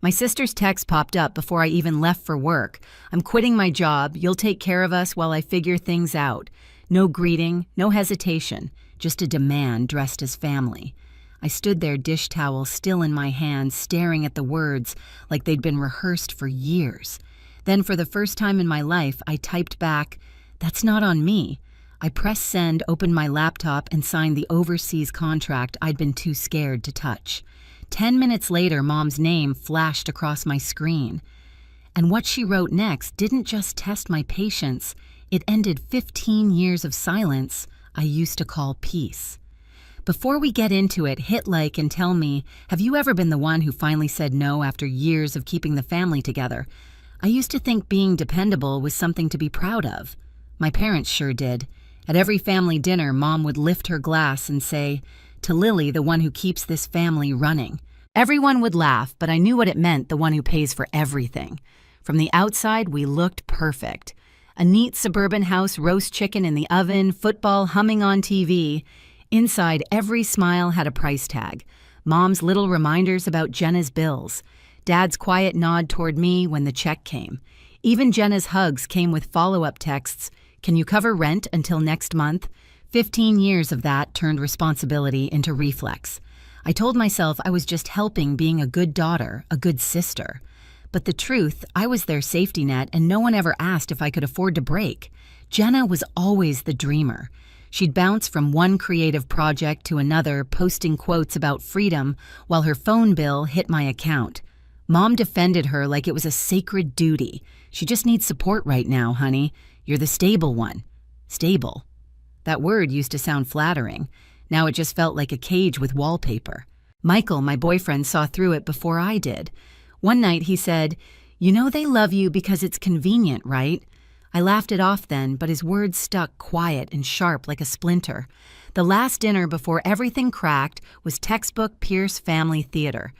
My sister's text popped up before I even left for work. I'm quitting my job. You'll take care of us while I figure things out. No greeting, no hesitation, just a demand dressed as family. I stood there, dish towel still in my hand, staring at the words like they'd been rehearsed for years. Then, for the first time in my life, I typed back, "That's not on me." I pressed send, opened my laptop, and signed the overseas contract I'd been too scared to touch. 10 minutes later, Mom's name flashed across my screen. And what she wrote next didn't just test my patience, it ended 15 years of silence I used to call peace. Before we get into it, hit like and tell me, have you ever been the one who finally said no after years of keeping the family together? I used to think being dependable was something to be proud of. My parents sure did. At every family dinner, Mom would lift her glass and say, "To Lily, the one who keeps this family running." Everyone would laugh, but I knew what it meant, the one who pays for everything. From the outside, we looked perfect. A neat suburban house, roast chicken in the oven, football humming on TV. Inside, every smile had a price tag. Mom's little reminders about Jenna's bills. Dad's quiet nod toward me when the check came. Even Jenna's hugs came with follow-up texts. "Can you cover rent until next month?" 15 years of that turned responsibility into reflex. I told myself I was just helping, being a good daughter, a good sister. But the truth, I was their safety net, and no one ever asked if I could afford to break. Jenna was always the dreamer. She'd bounce from one creative project to another, posting quotes about freedom while her phone bill hit my account. Mom defended her like it was a sacred duty. "She just needs support right now, honey. You're the stable one." Stable. That word used to sound flattering. Now it just felt like a cage with wallpaper. Michael, my boyfriend, saw through it before I did. One night he said, "You know they love you because it's convenient, right?" I laughed it off then, but his words stuck quiet and sharp like a splinter. The last dinner before everything cracked was textbook Pierce family theater.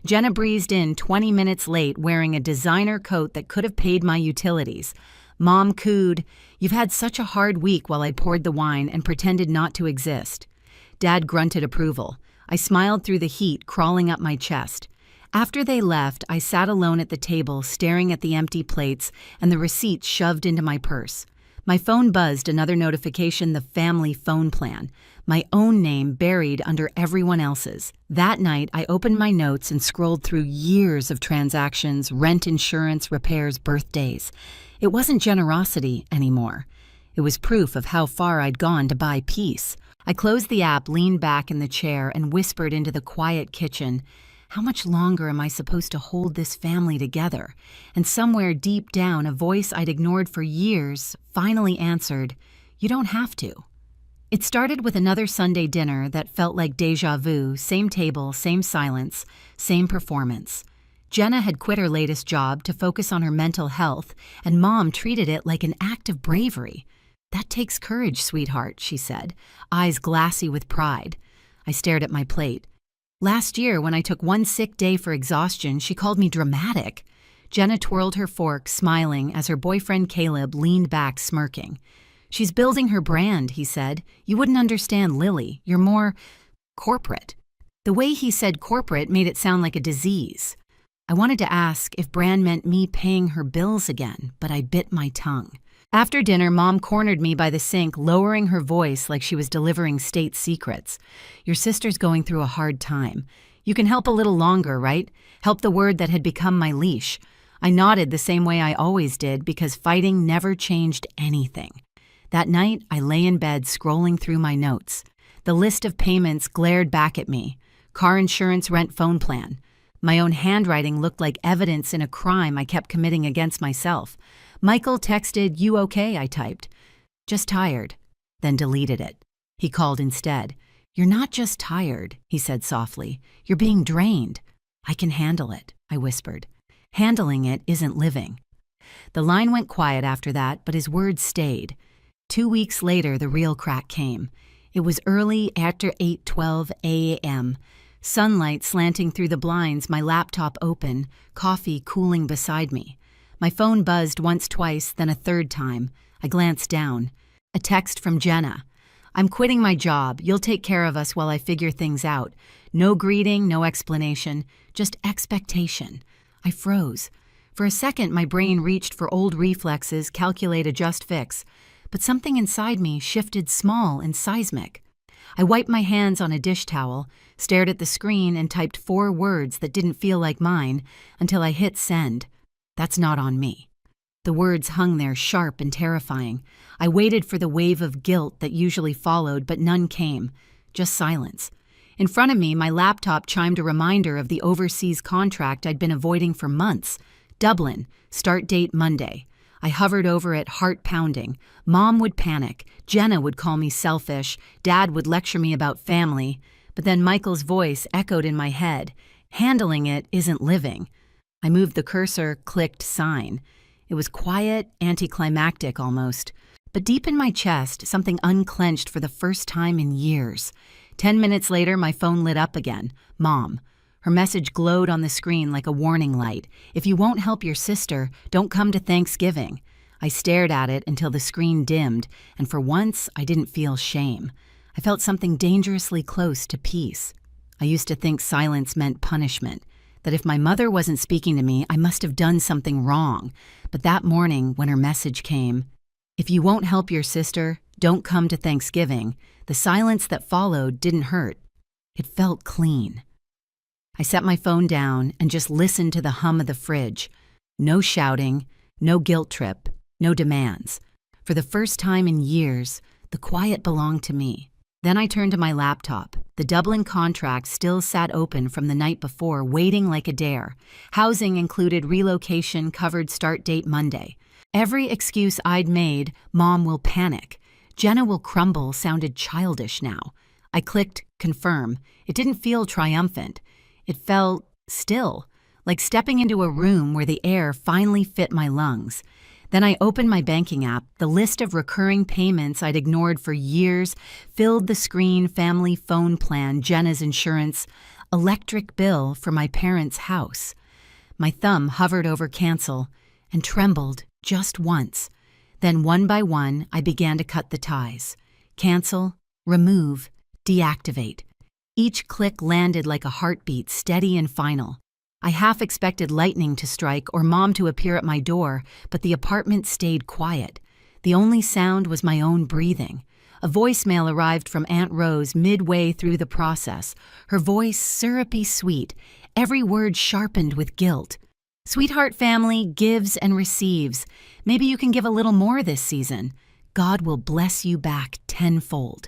Jenna breezed in 20 minutes late wearing a designer coat that could have paid my utilities. Mom cooed, "You've had such a hard week," while I poured the wine and pretended not to exist. Dad grunted approval. I smiled through the heat crawling up my chest. After they left, I sat alone at the table, staring at the empty plates and the receipts shoved into my purse. My phone buzzed, another notification, the family phone plan. My own name buried under everyone else's. That night, I opened my notes and scrolled through years of transactions, rent, insurance, repairs, birthdays. It wasn't generosity anymore. It was proof of how far I'd gone to buy peace. I closed the app, leaned back in the chair, and whispered into the quiet kitchen, "How much longer am I supposed to hold this family together?" And somewhere deep down, a voice I'd ignored for years finally answered, "You don't have to." It started with another Sunday dinner that felt like deja vu, same table, same silence, same performance. Jenna had quit her latest job to focus on her mental health, and Mom treated it like an act of bravery. "That takes courage, sweetheart," she said, eyes glassy with pride. I stared at my plate. Last year, when I took one sick day for exhaustion, she called me dramatic. Jenna twirled her fork, smiling, as her boyfriend Caleb leaned back, smirking. "She's building her brand," he said. "You wouldn't understand Lily. You're more corporate." The way he said corporate made it sound like a disease. I wanted to ask if brand meant me paying her bills again, but I bit my tongue. After dinner, Mom cornered me by the sink, lowering her voice like she was delivering state secrets. "Your sister's going through a hard time. You can help a little longer, right? Help the word that had become my leash." I nodded the same way I always did, because fighting never changed anything. That night, I lay in bed scrolling through my notes. The list of payments glared back at me. Car insurance, rent, phone plan. My own handwriting looked like evidence in a crime I kept committing against myself. Michael texted, "You okay?" I typed. "Just tired," then deleted it. He called instead. "You're not just tired," he said softly. "You're being drained." "I can handle it," I whispered. "Handling it isn't living." The line went quiet after that, but his words stayed. 2 weeks later, the real crack came. It was early after 8:12 a.m. Sunlight slanting through the blinds, my laptop open, coffee cooling beside me. My phone buzzed once, twice, then a third time. I glanced down. A text from Jenna. "I'm quitting my job. You'll take care of us while I figure things out." No greeting, no explanation, just expectation. I froze. For a second, my brain reached for old reflexes, calculate, adjust, fix. But something inside me shifted small and seismic. I wiped my hands on a dish towel, stared at the screen, and typed 4 words that didn't feel like mine until I hit send. That's not on me. The words hung there sharp and terrifying. I waited for the wave of guilt that usually followed, but none came. Just silence. In front of me, my laptop chimed a reminder of the overseas contract I'd been avoiding for months. Dublin, start date Monday. I hovered over it, heart pounding. Mom would panic. Jenna would call me selfish. Dad would lecture me about family. But then Michael's voice echoed in my head. Handling it isn't living. I moved the cursor, clicked sign. It was quiet, anticlimactic almost. But deep in my chest, something unclenched for the first time in years. 10 minutes later, my phone lit up again. Mom. Her message glowed on the screen like a warning light. If you won't help your sister, don't come to Thanksgiving. I stared at it until the screen dimmed, and for once, I didn't feel shame. I felt something dangerously close to peace. I used to think silence meant punishment, that if my mother wasn't speaking to me, I must have done something wrong. But that morning, when her message came, if you won't help your sister, don't come to Thanksgiving, the silence that followed didn't hurt. It felt clean. I set my phone down and just listened to the hum of the fridge. No shouting, no guilt trip, no demands. For the first time in years, the quiet belonged to me. Then I turned to my laptop. The Dublin contract still sat open from the night before, waiting like a dare. Housing included relocation, covered start date Monday. Every excuse I'd made, Mom will panic. Jenna will crumble, sounded childish now. I clicked confirm. It didn't feel triumphant. It felt still, like stepping into a room where the air finally fit my lungs. Then I opened my banking app. The list of recurring payments I'd ignored for years filled the screen: family phone plan, Jenna's insurance, electric bill for my parents' house. My thumb hovered over cancel and trembled just once. Then one by one, I began to cut the ties. Cancel, remove, deactivate. Each click landed like a heartbeat, steady and final. I half expected lightning to strike or Mom to appear at my door, but the apartment stayed quiet. The only sound was my own breathing. A voicemail arrived from Aunt Rose midway through the process, her voice syrupy sweet, every word sharpened with guilt. Sweetheart family gives and receives. Maybe you can give a little more this season. God will bless you back tenfold.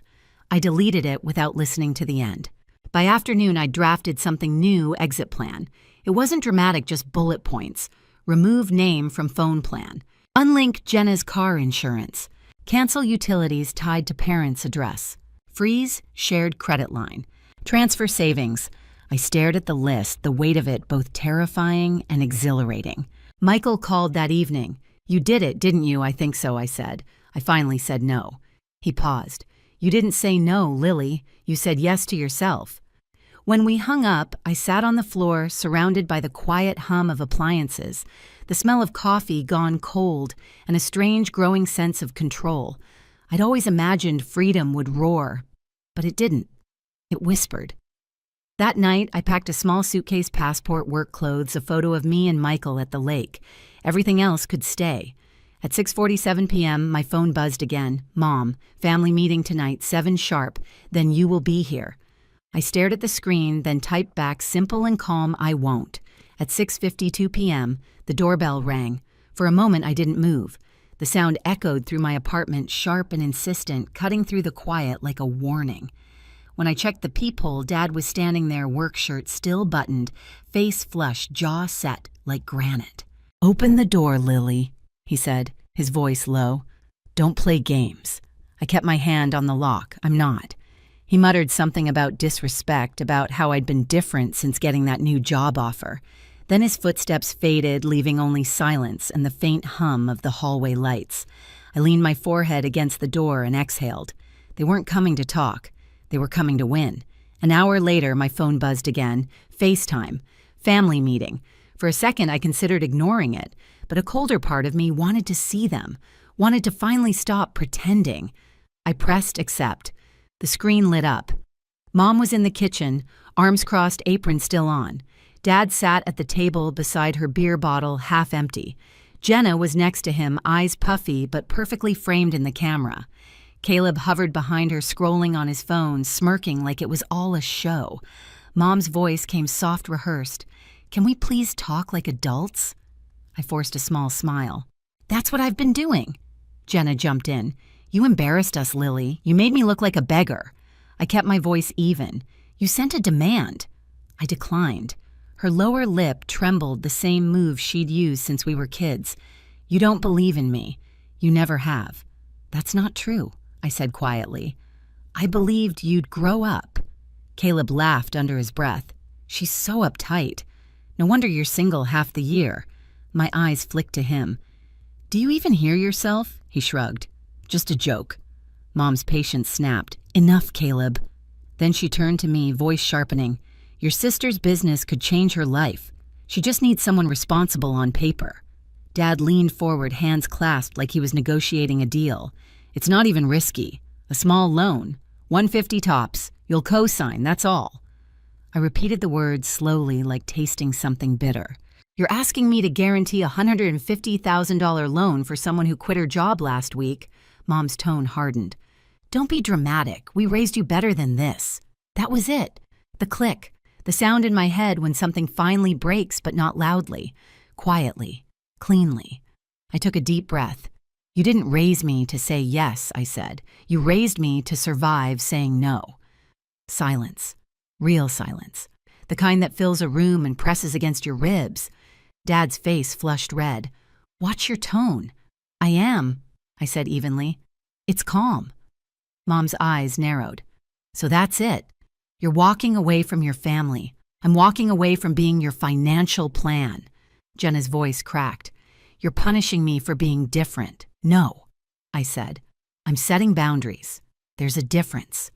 I deleted it without listening to the end. By afternoon, I drafted something new exit plan. It wasn't dramatic, just bullet points. Remove name from phone plan. Unlink Jenna's car insurance. Cancel utilities tied to parents' address. Freeze shared credit line. Transfer savings. I stared at the list, the weight of it both terrifying and exhilarating. Michael called that evening. You did it, didn't you? I think so, I said. I finally said no. He paused. You didn't say no, Lily. You said yes to yourself. When we hung up, I sat on the floor, surrounded by the quiet hum of appliances, the smell of coffee gone cold, and a strange growing sense of control. I'd always imagined freedom would roar, but it didn't. It whispered. That night, I packed a small suitcase, passport, work clothes, a photo of me and Michael at the lake. Everything else could stay. At 6:47 p.m., my phone buzzed again. Mom, family meeting tonight, 7 sharp. Then you will be here. I stared at the screen, then typed back simple and calm, I won't. At 6:52 p.m., the doorbell rang. For a moment, I didn't move. The sound echoed through my apartment, sharp and insistent, cutting through the quiet like a warning. When I checked the peephole, Dad was standing there, work shirt still buttoned, face flushed, jaw set like granite. Open the door, Lily, he said, his voice low. Don't play games. I kept my hand on the lock. I'm not. He muttered something about disrespect, about how I'd been different since getting that new job offer. Then his footsteps faded, leaving only silence and the faint hum of the hallway lights. I leaned my forehead against the door and exhaled. They weren't coming to talk. They were coming to win. An hour later, my phone buzzed again. FaceTime. Family meeting. For a second, I considered ignoring it, but a colder part of me wanted to see them, wanted to finally stop pretending. I pressed accept. The screen lit up. Mom was in the kitchen, arms crossed, apron still on. Dad sat at the table beside her beer bottle, half empty. Jenna was next to him, eyes puffy but perfectly framed in the camera. Caleb hovered behind her, scrolling on his phone, smirking like it was all a show. Mom's voice came soft, rehearsed. "Can we please talk like adults?" I forced a small smile. "That's what I've been doing." Jenna jumped in. "You embarrassed us, Lily. You made me look like a beggar." I kept my voice even. "You sent a demand." I declined. Her lower lip trembled, the same move she'd used since we were kids. "You don't believe in me. You never have." "That's not true," I said quietly. "I believed you'd grow up." Caleb laughed under his breath. "She's so uptight. No wonder you're single half the year." My eyes flicked to him. "Do you even hear yourself?" He shrugged. "Just a joke." Mom's patience snapped. "Enough, Caleb." Then she turned to me, voice sharpening. "Your sister's business could change her life. She just needs someone responsible on paper." Dad leaned forward, hands clasped like he was negotiating a deal. "It's not even risky. A small loan. $150 tops. You'll co-sign, that's all." I repeated the words slowly, like tasting something bitter. "You're asking me to guarantee a $150,000 loan for someone who quit her job last week?" Mom's tone hardened. "Don't be dramatic. We raised you better than this." That was it. The click. The sound in my head when something finally breaks, but not loudly. Quietly. Cleanly. I took a deep breath. "You didn't raise me to say yes," I said. "You raised me to survive saying no." Silence. Real silence. The kind that fills a room and presses against your ribs. Dad's face flushed red. "Watch your tone." "I am," I said evenly. "It's calm." Mom's eyes narrowed. "So that's it. You're walking away from your family. I'm walking away from being your financial plan." Jenna's voice cracked. "You're punishing me for being different." "No," I said. "I'm setting boundaries. There's a difference."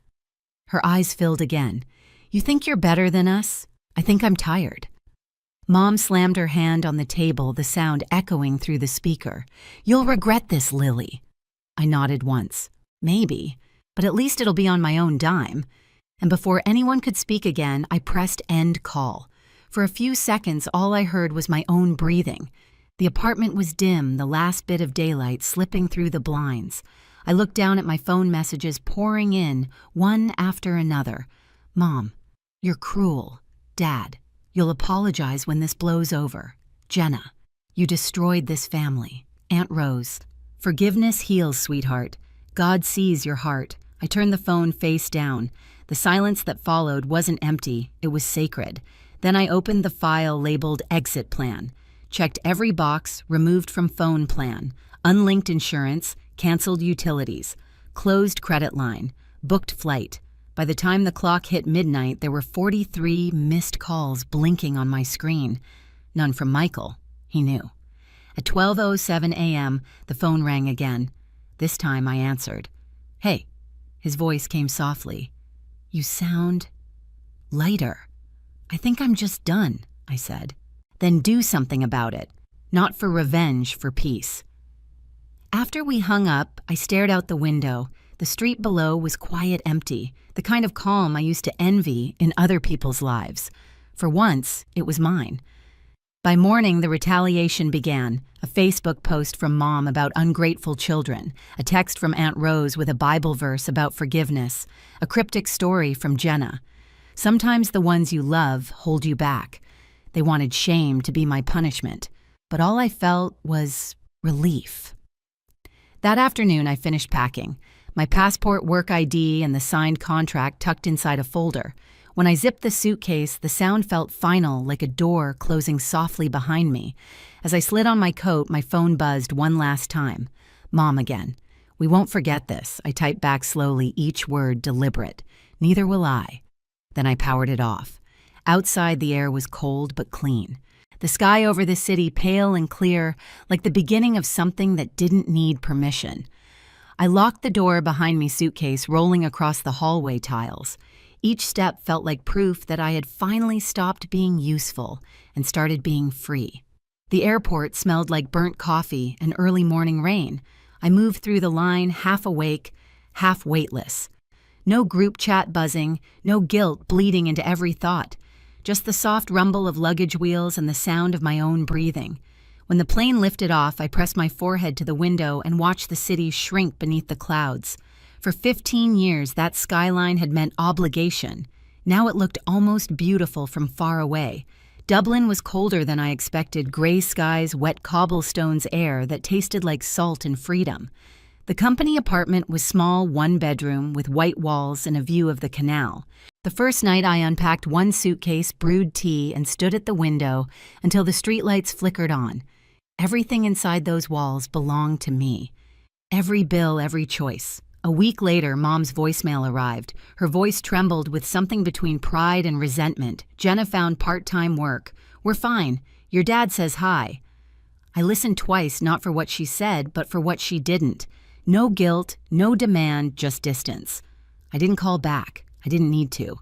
Her eyes filled again. "You think you're better than us? I think I'm tired." Mom slammed her hand on the table, the sound echoing through the speaker. "You'll regret this, Lily." I nodded once. "Maybe, but at least it'll be on my own dime." And before anyone could speak again, I pressed end call. For a few seconds, all I heard was my own breathing. The apartment was dim, the last bit of daylight slipping through the blinds. I looked down at my phone messages pouring in, one after another. "Mom, you're cruel. Dad, you'll apologize when this blows over. Jenna, you destroyed this family. Aunt Rose, forgiveness heals, sweetheart. God sees your heart." I turned the phone face down. The silence that followed wasn't empty, it was sacred. Then I opened the file labeled Exit Plan. Checked every box, removed from phone plan. Unlinked insurance, canceled utilities. Closed credit line. Booked flight. By the time the clock hit midnight, there were 43 missed calls blinking on my screen. None from Michael. He knew. At 12:07 a.m., the phone rang again. This time I answered. "Hey." His voice came softly. "You sound lighter." "I think I'm just done," I said. "Then do something about it. Not for revenge, for peace." After we hung up, I stared out the window. The street below was quiet, empty, the kind of calm I used to envy in other people's lives. For once, it was mine. By morning, the retaliation began. A Facebook post from Mom about ungrateful children, a text from Aunt Rose with a Bible verse about forgiveness, a cryptic story from Jenna. Sometimes the ones you love hold you back. They wanted shame to be my punishment, but all I felt was relief. That afternoon, I finished packing. My passport, work ID, and the signed contract tucked inside a folder. When I zipped the suitcase, the sound felt final, like a door closing softly behind me. As I slid on my coat, my phone buzzed one last time. Mom again. "We won't forget this," I typed back slowly, each word deliberate. "Neither will I." Then I powered it off. Outside, the air was cold but clean. The sky over the city pale and clear, like the beginning of something that didn't need permission. I locked the door behind me suitcase, rolling across the hallway tiles. Each step felt like proof that I had finally stopped being useful and started being free. The airport smelled like burnt coffee and early morning rain. I moved through the line, half awake, half weightless. No group chat buzzing, no guilt bleeding into every thought. just the soft rumble of luggage wheels and the sound of my own breathing. When the plane lifted off, I pressed my forehead to the window and watched the city shrink beneath the clouds. For 15 years, that skyline had meant obligation. Now it looked almost beautiful from far away. Dublin was colder than I expected, gray skies, wet cobblestones, air that tasted like salt and freedom. The company apartment was small, one bedroom, with white walls and a view of the canal. The first night I unpacked one suitcase, brewed tea, and stood at the window until the streetlights flickered on. Everything inside those walls belonged to me. Every bill, every choice. A week later, Mom's voicemail arrived. Her voice trembled with something between pride and resentment. "Jenna found part-time work. We're fine. Your dad says hi." I listened twice, not for what she said, but for what she didn't. No guilt, no demand, just distance. I didn't call back. I didn't need to.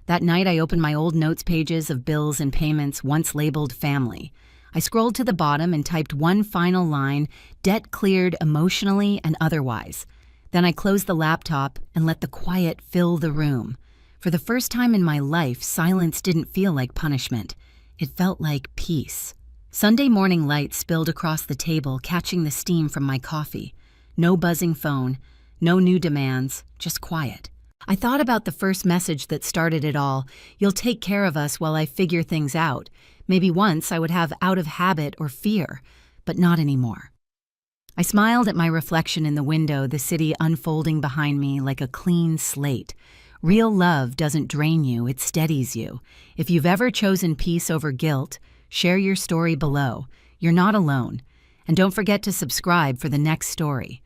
That night, I opened my old notes pages of bills and payments, once labeled family. I scrolled to the bottom and typed one final line, debt cleared emotionally and otherwise. Then I closed the laptop and let the quiet fill the room. For the first time in my life, silence didn't feel like punishment. It felt like peace. Sunday morning light spilled across the table, catching the steam from my coffee. No buzzing phone, no new demands, just quiet. I thought about the first message that started it all. "You'll take care of us while I figure things out." Maybe once I would have out of habit or fear, but not anymore. I smiled at my reflection in the window, the city unfolding behind me like a clean slate. Real love doesn't drain you, it steadies you. If you've ever chosen peace over guilt, share your story below. You're not alone. And don't forget to subscribe for the next story.